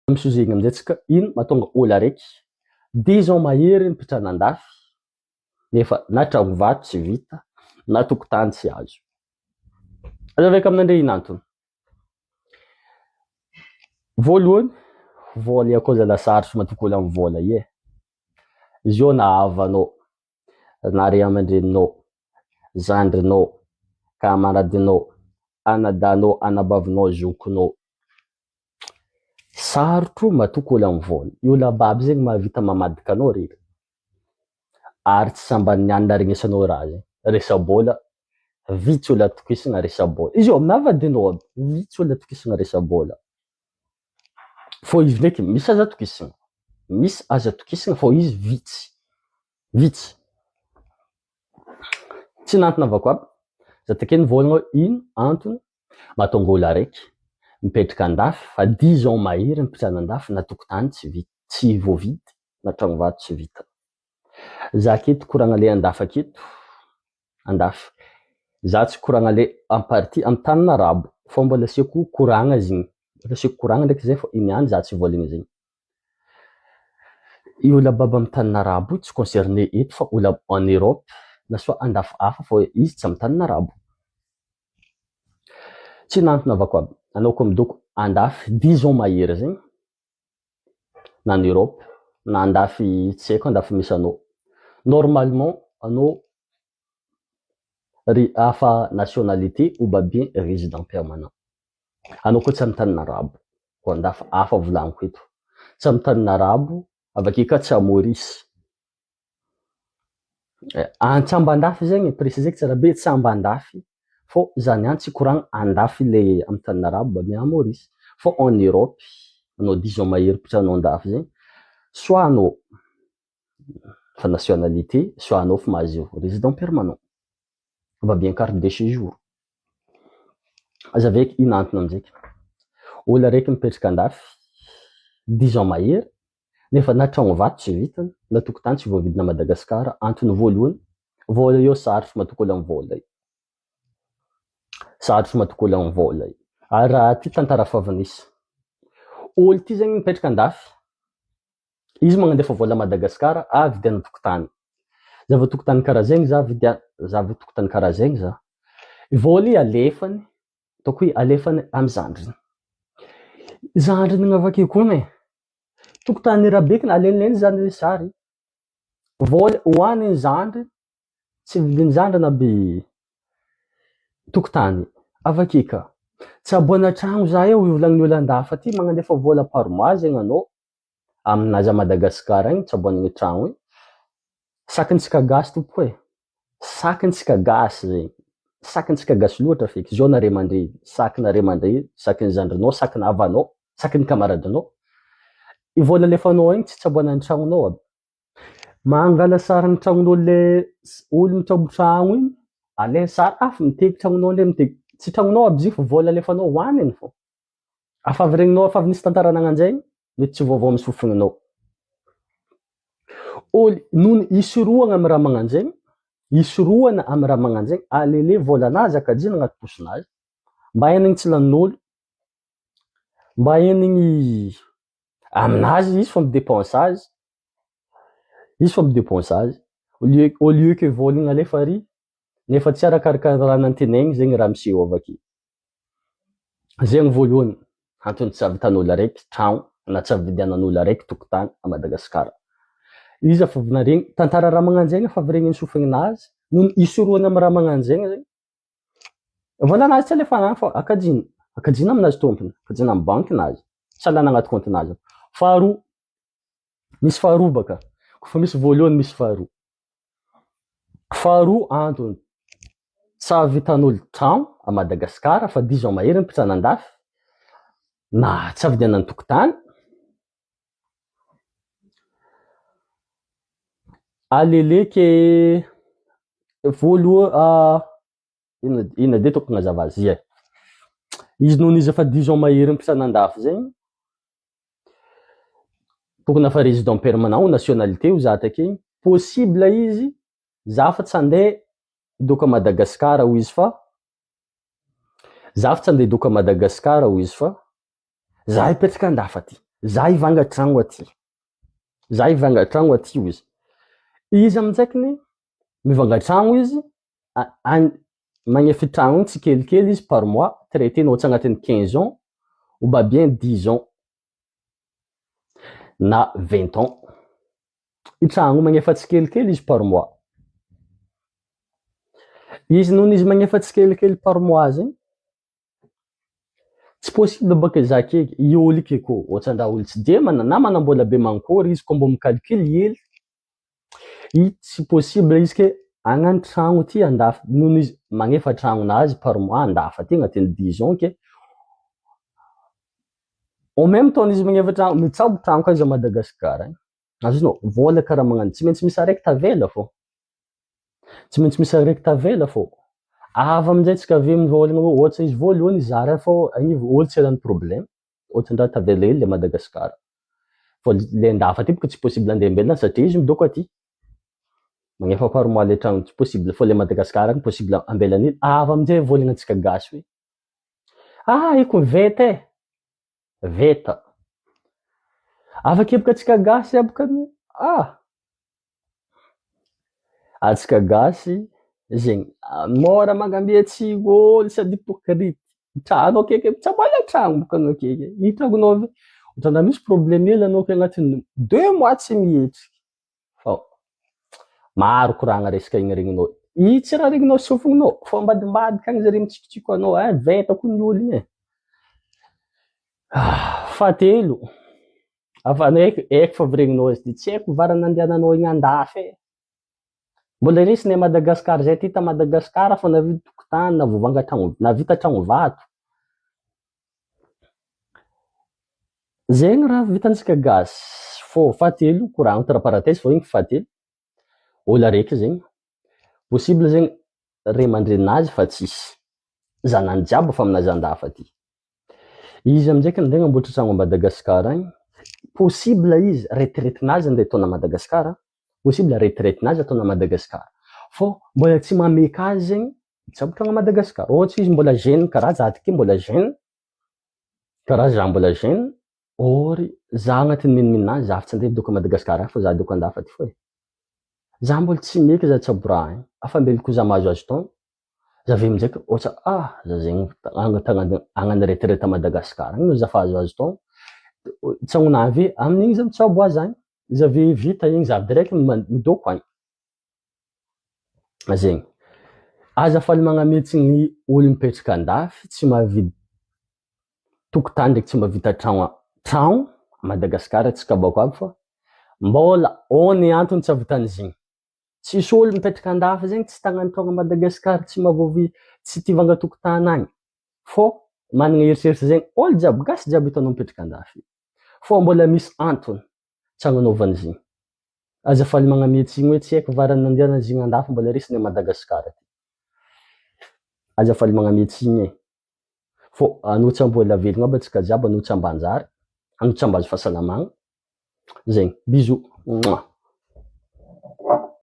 Misy amizay tsika ino mahatonga olo araiky 10 ans mahery mipetrana andafy nefa na tragno vato tsy vita na tokotany tsy azo. Azaveka amin'andre ino antony? Voalohany, vola ia koa zala sarotry matoky olo amin'ny vola ie. Izy io na havanao, na ray aman-dreninao, zandrinao, kamaradinao, anadanao, anabavinao, zokinao. Sarotro matoky olo amin'ny vola. Io lababy zegny mahavita mamadika anao rery. Ary tsy samban'ny anina regnesanao raha zegny. Resa-bola, vitsy olo atokisana resa-bola. Izy io navadinao aby, vitsy olo atokisana resa-bola. Fô izy ndraiky misy aza atokisana. Misy aza atokisana fô izy vitsy. Vitsy. Tsy nantona avako aby. Za take nivolagna ino antony mahatonga olo araiky mipetraka andafy fa 10 ans mahery mipetrana andafy na tokotany tsy vita, tsy voavidy, na tragno vato tsy vita. Za aketo koragna le andafy aketo, andafy. Za tsy koragna le en partie amin'ny tanana rabo, fa mbola asiako koragna zigny. Asiako koragna ndraiky zay fa iny ihany za tsy voaligny zegny. Io olo baba amin'ny tanana rabo tsy concerné eto fa olo en Europe na soit andafy hafa fa izy tsy amin'ny tanana rabo. Tsy nantona avako aby. Anao koa midoko andafy 10 ans mahery zegny na en Europe na andafy tsy haiko andafy misy anao. Normalement anao hafa nationalité ou bien résident permanent. Anao koa tsy amin'ny tanana rabo. Ko andafy hafa volagniko eto. Tsy amin'ny tanana rabo, avake ka tsy à Maurice. Antsambandafy zegny précisé tsara be tsambandafy fô zany ihany tsy koragna andafy le amin'ny tanana rabo ba Maurice. Fô en Europe, anao 10 ans mahery pitranao andafy zegny, soit anao fa nationalité, soit anao fa mahazo résident permanent. Va bien carte de séjour. Azaveka ino antony amizay? Olo araiky mipetraka andafy 10 ans mahery nefa na tragno vato tsy vita, na tokotany tsy voavidina Madagasikara, antony voalohany, vola io sarotry matoky olo amin'ny vola io. Sarotry matoky olo amin'ny vola io. Ary raha ty tantara favanisy. Olo ty zegny mipetraka andafy, izy magnandefa vola Madagasikara, vidiana tokotany. Zava tokotany karaha zegny zava tokotany karaha zegny za. Vola i alefany, ataoko hoe alefany amin'ny zandriny. Zandriny avake koa ne. Tokotany rabekiny alenileny zandriny sary. Vola hoaniny zandry, tsy vidiny zandry na be tokotany. Avake ka. Tsy aboana tragno za eo ivolagn'ny olo andafy aty magnandefa vola par mois zegny anao aminazy Madagasikara igny tsy aboan'ny tragno igny. Sakintsika gasy tompo e. Sakintsika gasy zegny. Sakintsika gasy loatra feky. Zao na ray aman-dreny, sakina ray aman-dreny, sakin'ny zandrinao, sakina havanao, sakin'ny kamaradinao. I vola alefanao igny tsy aboanan'ny tragnonao aby. Mangala sarin'ny tragnonao le olo mitrabo tragno igny, ale sary afa mitety tragnonao ndray mitety. Tsy tragnonao aby zy fa vola alefanao hoaniny fô. Afa avy regninao afa avy nisy tantara nagnanjay, mety tsy vaovao amin'ny sofininao. Olo noho isorohana amin'ny raha magnanjay, isorohana amin'ny raha magnanjay, alele volanazy akajiana agnaty posinazy, mba henigny tsy lanin'olo, mba henigny aminazy izy fa midepense azy. Izy fa midepense azy. Au lieu que vola igny alefa ary, nefa tsy arakaraka raha nantenaigny zegny raha miseho avake. Zegny voalohany antony tsy avitan'olo araiky tragno na tsy avidianan'olo araiky tokotany à Madagasikara. Izy afa avy naregny tantara raha magnanjegny afa avy regny sofignazy, noho isorohana amin'ny raha magnanjegny zegny. Volanazy tsy alefanany fa akajiana. Akajiana aminazy tompony, akajiana amin'ny bankinazy, tsy alana agnaty comptenazy. Faharoa, misy faharoa baka. Kofa misy voalohany misy faharoa. Faharoa antony tsy avitan'olo tragno à Madagasikara fa 10 ans mahery mipetrana andafy na tsy avidianany tokotany. Aleleke voalohany ina de tokony mazava azy. Izy noho izy efa 10 ans mahery mipetrana andafy zegny, tokony afa résident permanent ou nationalité ou za take, possible izy za fa tsy andeha hidoka Madagasikara ou izy fa za fa tsy andeha hidoka Madagasikara ou izy fa za hipetraka andafy aty. za ivanga tragno aty izy. Izy amin'jaikiny mivanga tragno izy, magnefa tragno tsy kelikely izy par mois, traité-nao tsy agnatin'ny 15 ans ou bien 10 ans na 20 ans. I tragno magnefa tsy kelikely izy par mois. Izy noho izy magnefa tsy kelikely par mois zegny, tsy possible bôka za akeky i ôlo ake koa ohatrandra olo tsy de na manambola be mankory izy koa mbô micalculy hely, i tsy possible izy ke agnano tragno ty andafy noho izy magnefa tragnonazy par mois andafy aty agnatin'ny 10 ans ke. En même temps izy magnefa tragno mitsabo tragno koa izy a Madagasikara. Azonao vola karaha magnano tsy maintsy misy araiky tavela fô. Avy amin'izay tsika avy mivolagna hoe ohatra izy voalohany zara fô olo tsy ran'ny problème, ohatran-draha tavela hely le Madagasikara. Fô le andafy aty bôka tsy possible andeha ambelana satria izy midoko aty. Magnefa par mois le tragno tsy possible fô le Madagasikara ny possible ambelana hely. Avy amin'izay volagna antsika gasy hoe eko veta. Avake bôka antsika gasy bôka antsika gasy zegny mora magambetsy ôlo sady hypocrite. Tragno akeke mitsaboala tragno bôka anao akeke. Hitako anao ohatrana misy problème hely anao ke agnatin'ny 2 mois tsy mihetsiky. Fô maro koragna resaka igny regninao. I tsy raha regninao sofinao fô ambadimbadika agny zare mitsikitsiko anao veta koa ny olo igny. Fahatelo, eko fa regninao izy ty tsy haiko varana andehananao igny andafy e. Mbola resiny Madagasikara zay ty ta Madagasikara fa navita tokotany navita tragno vato. Zegny raha vitantsika gasy. Fô fahatelo koragno entre parenthèse fô igny fahatelo. Olo araiky zegny possible zegny ray aman-drenin'azy fa tsisy. Zanany jiaby fa aminazy andafy aty. Izy amin'jaika andeha agnamboatra tragno a Madagasikara agny, possible izy retraite-nazy andeha ataona Madagasikara, possible retraite-nazy ataona Madagasikara. Fô mbola tsy mameka azy zegny mitsabo tragno a Madagasikara. Ohatra izy mbola jeune karaha za ty mbola jeune, karaha za mbola jeune, or za agnatin'ny minimininazy za tsy andeha midoko a Madagasikara fa za doko andafy aty foy. Za mbola tsy meka za tsabo raha igny. Afambelako za mahazoazo taogno. Za avy amin'jaika ohatra za zegny agnano retraite a Madagasikara agny za fa azoazo taogno. Tsagnonavy amin'igny za mitsabo azy agny. Izy avy vita igny za direct midoko agny. Zegny. Azafaly magnametsy ny olo mipetraka andafy tsy mahavidy tokotany ndraiky tsy mahavita tragno a Madagasikara tsika bako aby fa mbola ony antony tsy avitan'izigny. Tsisy olo mipetraka andafy zegny tsy tagnano tragno a Madagasikara tsy mahavoavy tsy tia ivanga tokotany agny. Fô managna eritseritsy zegny olo jiaby gasy jiaby hitanao mipetraka andafy. Fô mbola misy antony tsy agnanaovany izigny. Azafaly magnametsy igny hoe tsy haiko varana andehanan'izigny andafy mbola resiny a Madagasikara. Azafaly magnametsy igny e. Fô anotsy ambola velogno aby antsika jiaby, anotsy ambanjary, anotsy ambazo fahasalamagna. Zegny. Bisous.